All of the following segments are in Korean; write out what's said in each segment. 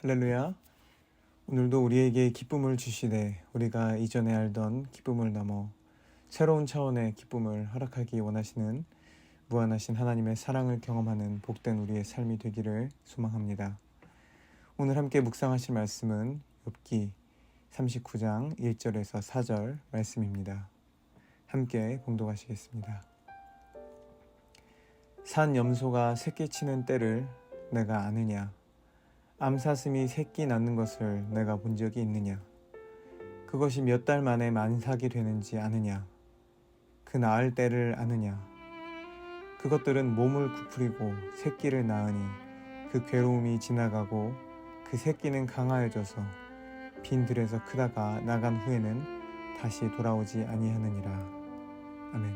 할렐루야. 오늘도 우리에게 기쁨을 주시되 우리가 이전에 알던 기쁨을 넘어 새로운 차원의 기쁨을 허락하기 원하시는 무한하신 하나님의 사랑을 경험하는 복된 우리의 삶이 되기를 소망합니다. 오늘 함께 묵상하실 말씀은 욥기 39장 1절에서 4절 말씀입니다. 함께 봉독하시겠습니다. 산 염소가 새끼치는 때를 내가 아느냐? 암사슴이 새끼 낳는 것을 내가 본 적이 있느냐? 그것이 몇 달 만에 만삭이 되는지 아느냐? 그 낳을 때를 아느냐? 그것들은 몸을 부풀리고 새끼를 낳으니 그 괴로움이 지나가고 그 새끼는 강하여져서 빈 들에서 크다가 나간 후에는 다시 돌아오지 아니하느니라. 아멘.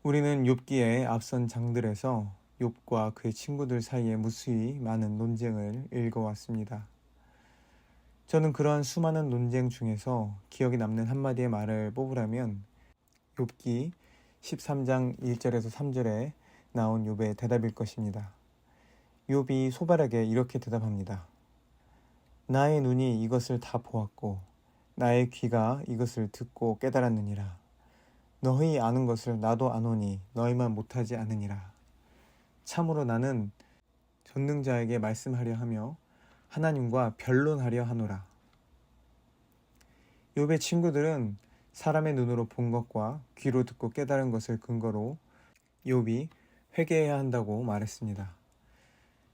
우리는 욥기의 앞선 장들에서 욥과 그의 친구들 사이에 무수히 많은 논쟁을 읽어왔습니다. 저는 그러한 수많은 논쟁 중에서 기억에 남는 한마디의 말을 뽑으라면 욥기 13장 1절에서 3절에 나온 욥의 대답일 것입니다. 욥이 소발하게 이렇게 대답합니다. 나의 눈이 이것을 다 보았고 나의 귀가 이것을 듣고 깨달았느니라. 너희 아는 것을 나도 아노니 너희만 못하지 않으니라. 참으로 나는 전능자에게 말씀하려 하며 하나님과 변론하려 하노라. 욥의 친구들은 사람의 눈으로 본 것과 귀로 듣고 깨달은 것을 근거로 욥이 회개해야 한다고 말했습니다.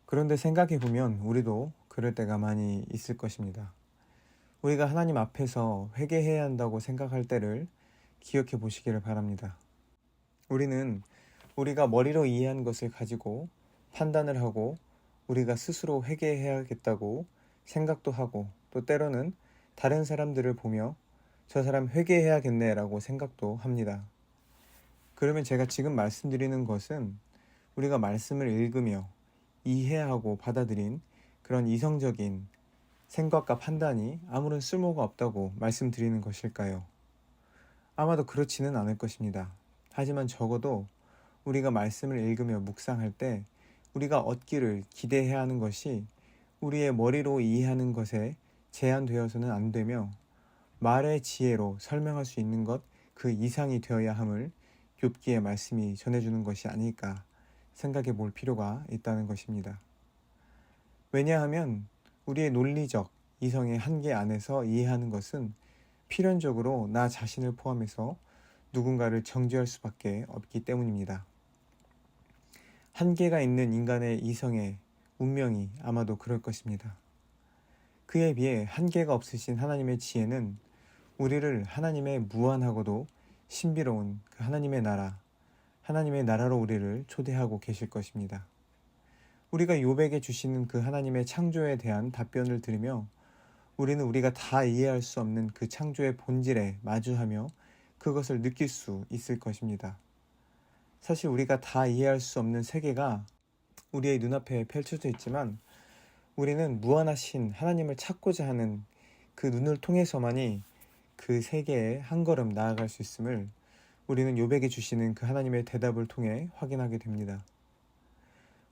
그런데 생각해보면 우리도 그럴 때가 많이 있을 것입니다. 우리가 하나님 앞에서 회개해야 한다고 생각할 때를 기억해 보시기를 바랍니다. 우리는 우리가 머리로 이해한 것을 가지고 판단을 하고 우리가 스스로 회개해야겠다고 생각도 하고 또 때로는 다른 사람들을 보며 저 사람 회개해야겠네 라고 생각도 합니다. 그러면 제가 지금 말씀드리는 것은 우리가 말씀을 읽으며 이해하고 받아들인 그런 이성적인 생각과 판단이 아무런 쓸모가 없다고 말씀드리는 것일까요? 아마도 그렇지는 않을 것입니다. 하지만 적어도 우리가 말씀을 읽으며 묵상할 때 우리가 얻기를 기대해야 하는 것이 우리의 머리로 이해하는 것에 제한되어서는 안 되며 말의 지혜로 설명할 수 있는 것 그 이상이 되어야 함을 욥기의 말씀이 전해주는 것이 아닐까 생각해 볼 필요가 있다는 것입니다. 왜냐하면 우리의 논리적 이성의 한계 안에서 이해하는 것은 필연적으로 나 자신을 포함해서 누군가를 정죄할 수밖에 없기 때문입니다. 한계가 있는 인간의 이성의 운명이 아마도 그럴 것입니다. 그에 비해 한계가 없으신 하나님의 지혜는 우리를 하나님의 무한하고도 신비로운 그 하나님의 나라로 우리를 초대하고 계실 것입니다. 우리가 욥에게 주시는 그 하나님의 창조에 대한 답변을 들으며 우리는 우리가 다 이해할 수 없는 그 창조의 본질에 마주하며 그것을 느낄 수 있을 것입니다. 사실 우리가 다 이해할 수 없는 세계가 우리의 눈앞에 펼쳐져 있지만 우리는 무한하신 하나님을 찾고자 하는 그 눈을 통해서만이 그 세계에 한 걸음 나아갈 수 있음을 우리는 욥에게 주시는 그 하나님의 대답을 통해 확인하게 됩니다.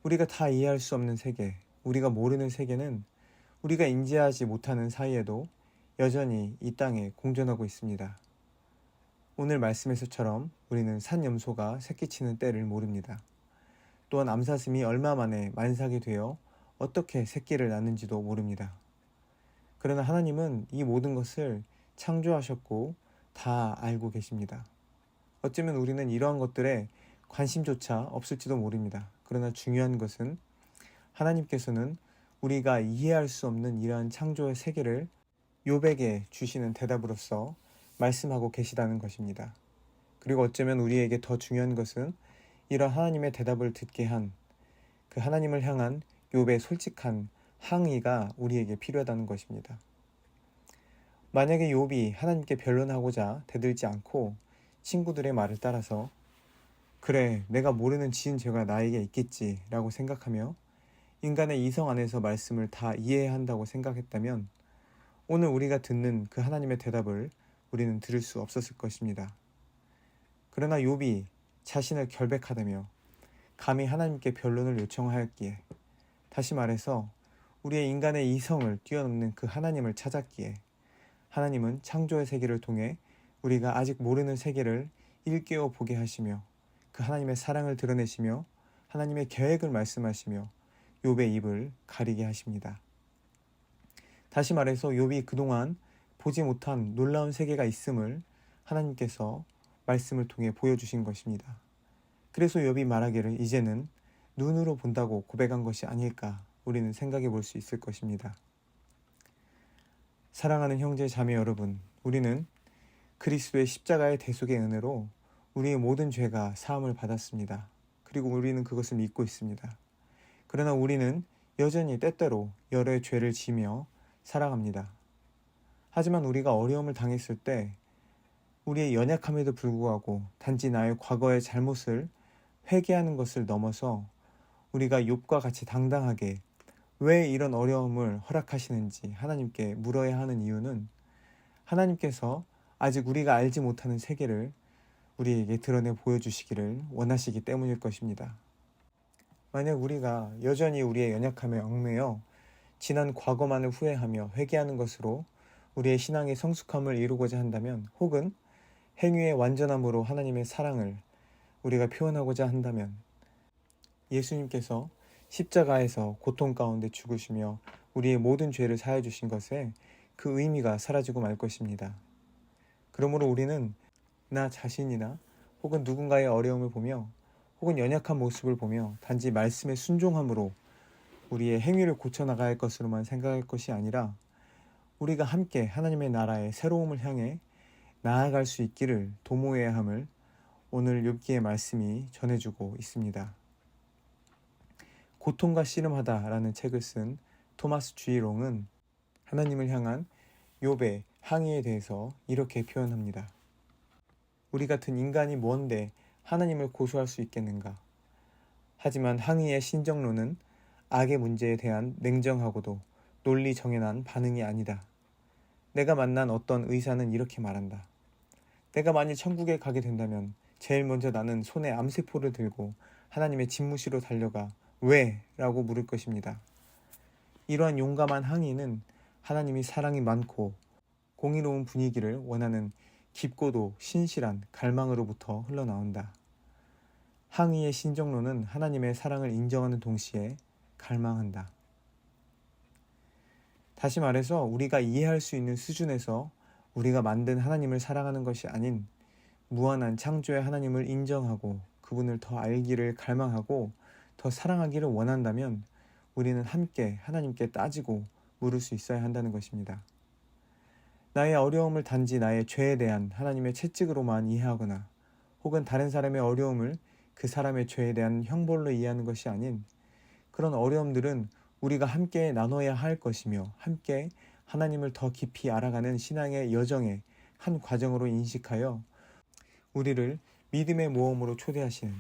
우리가 다 이해할 수 없는 세계, 우리가 모르는 세계는 우리가 인지하지 못하는 사이에도 여전히 이 땅에 공존하고 있습니다. 오늘 말씀에서처럼 우리는 산 염소가 새끼치는 때를 모릅니다. 또한 암사슴이 얼마 만에 만삭이 되어 어떻게 새끼를 낳는지도 모릅니다. 그러나 하나님은 이 모든 것을 창조하셨고 다 알고 계십니다. 어쩌면 우리는 이러한 것들에 관심조차 없을지도 모릅니다. 그러나 중요한 것은 하나님께서는 우리가 이해할 수 없는 이러한 창조의 세계를 욥에게 주시는 대답으로서 말씀하고 계시다는 것입니다. 그리고 어쩌면 우리에게 더 중요한 것은 이런 하나님의 대답을 듣게 한 그 하나님을 향한 욥의 솔직한 항의가 우리에게 필요하다는 것입니다. 만약에 욥이 하나님께 변론하고자 대들지 않고 친구들의 말을 따라서 그래, 내가 모르는 지은 죄가 나에게 있겠지 라고 생각하며 인간의 이성 안에서 말씀을 다 이해해야 한다고 생각했다면 오늘 우리가 듣는 그 하나님의 대답을 우리는 들을 수 없었을 것입니다. 그러나 욥이 자신을 결백하다며 감히 하나님께 변론을 요청하였기에 다시 말해서 우리의 인간의 이성을 뛰어넘는 그 하나님을 찾았기에 하나님은 창조의 세계를 통해 우리가 아직 모르는 세계를 일깨워 보게 하시며 그 하나님의 사랑을 드러내시며 하나님의 계획을 말씀하시며 욥의 입을 가리게 하십니다. 다시 말해서 욥이 그동안 보지 못한 놀라운 세계가 있음을 하나님께서 말씀을 통해 보여주신 것입니다. 그래서 욥이 말하기를 이제는 눈으로 본다고 고백한 것이 아닐까 우리는 생각해 볼 수 있을 것입니다. 사랑하는 형제 자매 여러분, 우리는 그리스도의 십자가의 대속의 은혜로 우리의 모든 죄가 사함을 받았습니다. 그리고 우리는 그것을 믿고 있습니다. 그러나 우리는 여전히 때때로 여러의 죄를 지며 살아갑니다. 하지만 우리가 어려움을 당했을 때 우리의 연약함에도 불구하고 단지 나의 과거의 잘못을 회개하는 것을 넘어서 우리가 욥과 같이 당당하게 왜 이런 어려움을 허락하시는지 하나님께 물어야 하는 이유는 하나님께서 아직 우리가 알지 못하는 세계를 우리에게 드러내 보여주시기를 원하시기 때문일 것입니다. 만약 우리가 여전히 우리의 연약함에 얽매여 지난 과거만을 후회하며 회개하는 것으로 우리의 신앙의 성숙함을 이루고자 한다면, 혹은 행위의 완전함으로 하나님의 사랑을 우리가 표현하고자 한다면, 예수님께서 십자가에서 고통 가운데 죽으시며 우리의 모든 죄를 사해 주신 것에 그 의미가 사라지고 말 것입니다. 그러므로 우리는 나 자신이나 혹은 누군가의 어려움을 보며 혹은 연약한 모습을 보며 단지 말씀의 순종함으로 우리의 행위를 고쳐나가야 할 것으로만 생각할 것이 아니라 우리가 함께 하나님의 나라의 새로움을 향해 나아갈 수 있기를 도모해야 함을 오늘 욥기의 말씀이 전해주고 있습니다. 고통과 씨름하다라는 책을 쓴 토마스 G. 롱은 하나님을 향한 욥의 항의에 대해서 이렇게 표현합니다. 우리 같은 인간이 뭔데 하나님을 고소할 수 있겠는가? 하지만 항의의 신정론은 악의 문제에 대한 냉정하고도 논리 정연한 반응이 아니다. 내가 만난 어떤 의사는 이렇게 말한다. 내가 만일 천국에 가게 된다면 제일 먼저 나는 손에 암세포를 들고 하나님의 집무실로 달려가 왜? 라고 물을 것입니다. 이러한 용감한 항의는 하나님이 사랑이 많고 공의로운 분위기를 원하는 깊고도 신실한 갈망으로부터 흘러나온다. 항의의 신정론은 하나님의 사랑을 인정하는 동시에 갈망한다. 다시 말해서 우리가 이해할 수 있는 수준에서 우리가 만든 하나님을 사랑하는 것이 아닌 무한한 창조의 하나님을 인정하고 그분을 더 알기를 갈망하고 더 사랑하기를 원한다면 우리는 함께 하나님께 따지고 물을 수 있어야 한다는 것입니다. 나의 어려움을 단지 나의 죄에 대한 하나님의 채찍으로만 이해하거나 혹은 다른 사람의 어려움을 그 사람의 죄에 대한 형벌로 이해하는 것이 아닌, 그런 어려움들은 우리가 함께 나눠야 할 것이며 함께 하나님을 더 깊이 알아가는 신앙의 여정의 한 과정으로 인식하여 우리를 믿음의 모험으로 초대하시는,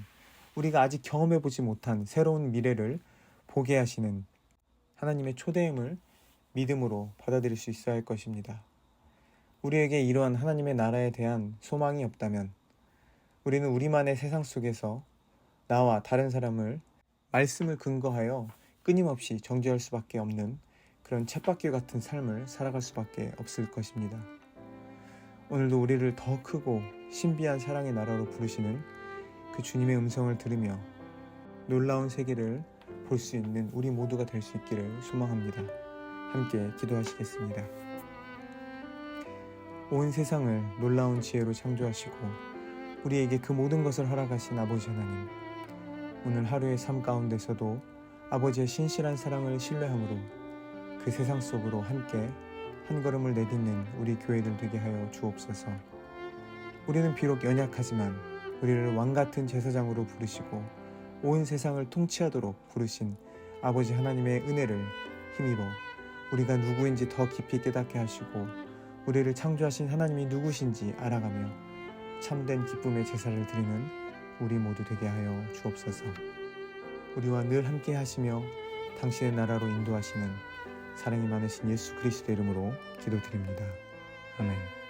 우리가 아직 경험해보지 못한 새로운 미래를 보게 하시는 하나님의 초대임을 믿음으로 받아들일 수 있어야 할 것입니다. 우리에게 이러한 하나님의 나라에 대한 소망이 없다면 우리는 우리만의 세상 속에서 나와 다른 사람을 말씀을 근거하여 끊임없이 정죄할 수밖에 없는 그런 쳇바퀴 같은 삶을 살아갈 수밖에 없을 것입니다. 오늘도 우리를 더 크고 신비한 사랑의 나라로 부르시는 그 주님의 음성을 들으며 놀라운 세계를 볼 수 있는 우리 모두가 될 수 있기를 소망합니다. 함께 기도하시겠습니다. 온 세상을 놀라운 지혜로 창조하시고 우리에게 그 모든 것을 허락하신 아버지 하나님, 오늘 하루의 삶 가운데서도 아버지의 신실한 사랑을 신뢰함으로 그 세상 속으로 함께 한 걸음을 내딛는 우리 교회들 되게 하여 주옵소서. 우리는 비록 연약하지만 우리를 왕같은 제사장으로 부르시고 온 세상을 통치하도록 부르신 아버지 하나님의 은혜를 힘입어 우리가 누구인지 더 깊이 깨닫게 하시고 우리를 창조하신 하나님이 누구신지 알아가며 참된 기쁨의 제사를 드리는 우리 모두 되게 하여 주옵소서. 우리와 늘 함께 하시며 당신의 나라로 인도하시는 사랑이 많으신 예수 그리스도의 이름으로 기도드립니다. 아멘.